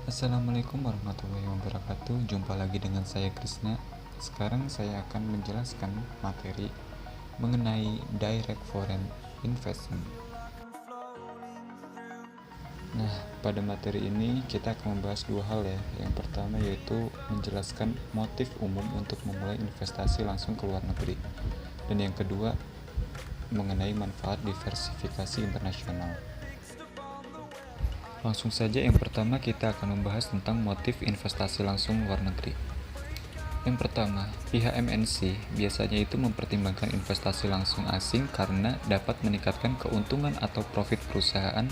Assalamualaikum warahmatullahi wabarakatuh. Jumpa lagi dengan saya Krisna. Sekarang saya akan menjelaskan materi mengenai direct foreign investment. Nah, pada materi ini kita akan membahas dua hal ya. Yang pertama yaitu menjelaskan motif umum untuk memulai investasi langsung ke luar negeri. Dan yang kedua mengenai manfaat diversifikasi internasional. Langsung saja, yang pertama kita akan membahas tentang motif investasi langsung luar negeri. Yang pertama, pihak MNC biasanya itu mempertimbangkan investasi langsung asing karena dapat meningkatkan keuntungan atau profit perusahaan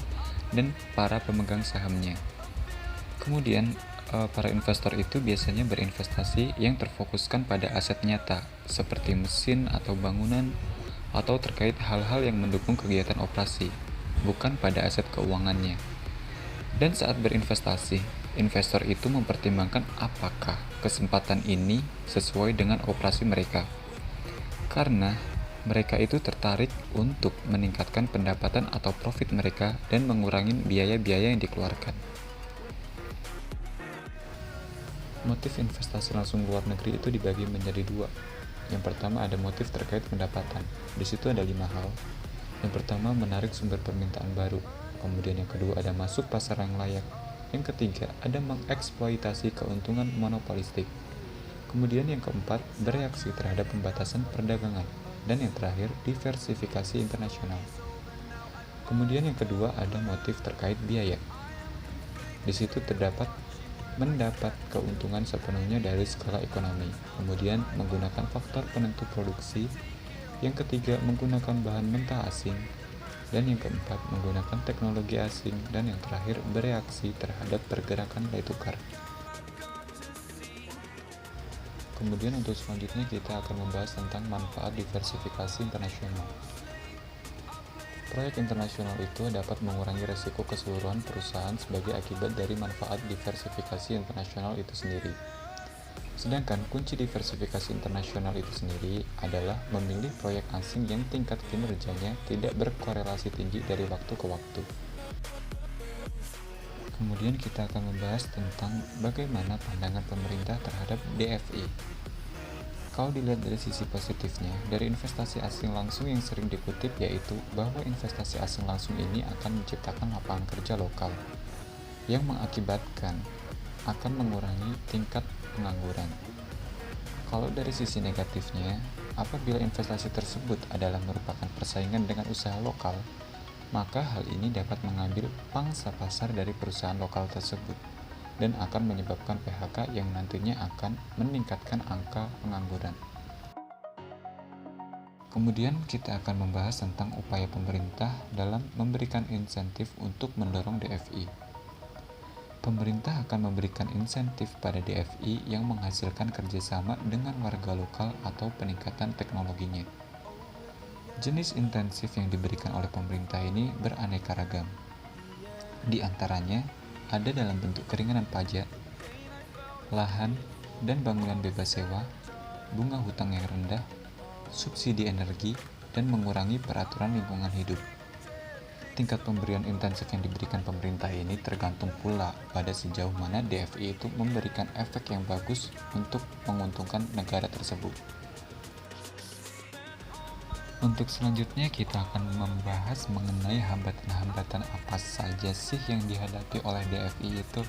dan para pemegang sahamnya. Kemudian, para investor itu biasanya berinvestasi yang terfokuskan pada aset nyata, seperti mesin atau bangunan, atau terkait hal-hal yang mendukung kegiatan operasi, bukan pada aset keuangannya. Dan saat berinvestasi, investor itu mempertimbangkan apakah kesempatan ini sesuai dengan operasi mereka. Karena mereka itu tertarik untuk meningkatkan pendapatan atau profit mereka dan mengurangi biaya-biaya yang dikeluarkan. Motif investasi langsung luar negeri itu dibagi menjadi dua. Yang pertama ada motif terkait pendapatan. Di situ ada 5 hal. Yang pertama menarik sumber permintaan baru. Kemudian yang kedua ada masuk pasar yang layak. Yang ketiga ada mengeksploitasi keuntungan monopolistik. Kemudian yang keempat bereaksi terhadap pembatasan perdagangan. Dan yang terakhir diversifikasi internasional. Kemudian yang kedua ada motif terkait biaya. Di situ terdapat mendapat keuntungan sepenuhnya dari skala ekonomi. Kemudian menggunakan faktor penentu produksi. Yang ketiga menggunakan bahan mentah asing. Dan yang keempat menggunakan teknologi asing. Dan yang terakhir bereaksi terhadap pergerakan nilai tukar. Kemudian untuk selanjutnya kita akan membahas tentang manfaat diversifikasi internasional. Proyek internasional itu dapat mengurangi risiko keseluruhan perusahaan sebagai akibat dari manfaat diversifikasi internasional itu sendiri. Sedangkan kunci diversifikasi internasional itu sendiri adalah memilih proyek asing yang tingkat kinerjanya tidak berkorelasi tinggi dari waktu ke waktu. Kemudian kita akan membahas tentang bagaimana pandangan pemerintah terhadap DFI. Kalau dilihat dari sisi positifnya, dari investasi asing langsung yang sering dikutip yaitu bahwa investasi asing langsung ini akan menciptakan lapangan kerja lokal yang mengakibatkan akan mengurangi tingkat pengangguran. Kalau dari sisi negatifnya, apabila investasi tersebut adalah merupakan persaingan dengan usaha lokal, maka hal ini dapat mengambil pangsa pasar dari perusahaan lokal tersebut dan akan menyebabkan PHK yang nantinya akan meningkatkan angka pengangguran. Kemudian kita akan membahas tentang upaya pemerintah dalam memberikan insentif untuk mendorong DFI. Pemerintah akan memberikan insentif pada DFI yang menghasilkan kerjasama dengan warga lokal atau peningkatan teknologinya. Jenis intensif yang diberikan oleh pemerintah ini beraneka ragam. Di antaranya, ada dalam bentuk keringanan pajak, lahan dan bangunan bebas sewa, bunga hutang yang rendah, subsidi energi, dan mengurangi peraturan lingkungan hidup. Tingkat pemberian intensif yang diberikan pemerintah ini tergantung pula pada sejauh mana DFI itu memberikan efek yang bagus untuk menguntungkan negara tersebut. Untuk selanjutnya kita akan membahas mengenai hambatan-hambatan apa saja sih yang dihadapi oleh DFI itu.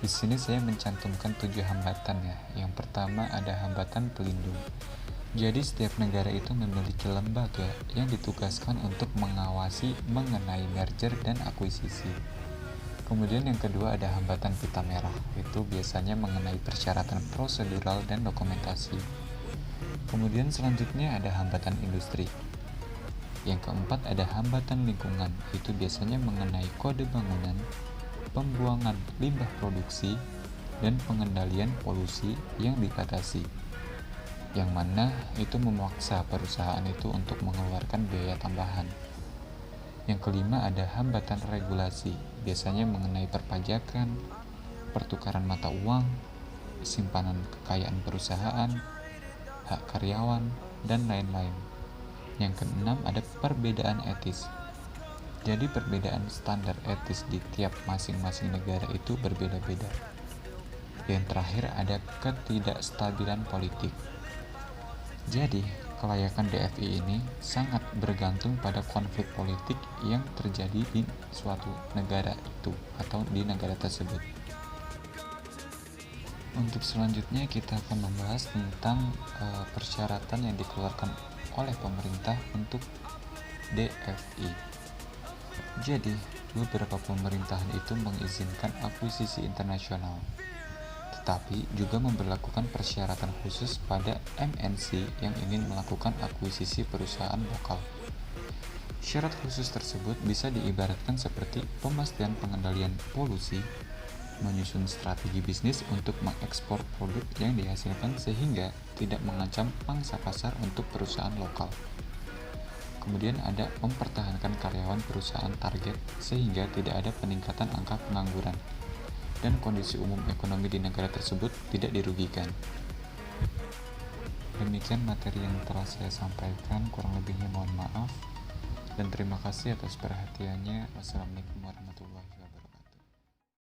Di sini saya mencantumkan 7 hambatan ya. Yang pertama ada hambatan pelindung. Jadi setiap negara itu memiliki lembaga yang ditugaskan untuk mengawasi mengenai merger dan akuisisi. Kemudian yang kedua ada hambatan pita merah. Itu biasanya mengenai persyaratan prosedural dan dokumentasi. Kemudian selanjutnya ada hambatan industri. Yang keempat ada hambatan lingkungan, itu biasanya mengenai kode bangunan, pembuangan limbah produksi, dan pengendalian polusi yang dibatasi. Yang mana itu memaksa perusahaan itu untuk mengeluarkan biaya tambahan. Yang kelima ada hambatan regulasi, biasanya mengenai perpajakan, pertukaran mata uang, simpanan kekayaan perusahaan, hak karyawan, dan lain-lain. Yang keenam ada perbedaan etis. Jadi perbedaan standar etis di tiap masing-masing negara itu berbeda-beda. Yang terakhir ada ketidakstabilan politik. Jadi, kelayakan DFI ini sangat bergantung pada konflik politik yang terjadi di suatu negara itu atau di negara tersebut. Untuk selanjutnya kita akan membahas tentang persyaratan yang dikeluarkan oleh pemerintah untuk DFI. Jadi, beberapa pemerintahan itu mengizinkan akuisisi internasional, tetapi juga memberlakukan persyaratan khusus pada MNC yang ingin melakukan akuisisi perusahaan lokal. Syarat khusus tersebut bisa diibaratkan seperti pemastian pengendalian polusi, menyusun strategi bisnis untuk mengekspor produk yang dihasilkan sehingga tidak mengancam pangsa pasar untuk perusahaan lokal. Kemudian ada mempertahankan karyawan perusahaan target sehingga tidak ada peningkatan angka pengangguran dan kondisi umum ekonomi di negara tersebut tidak dirugikan. Demikian materi yang telah saya sampaikan, kurang lebihnya mohon maaf dan terima kasih atas perhatiannya. Wassalamualaikum warahmatullahi wabarakatuh.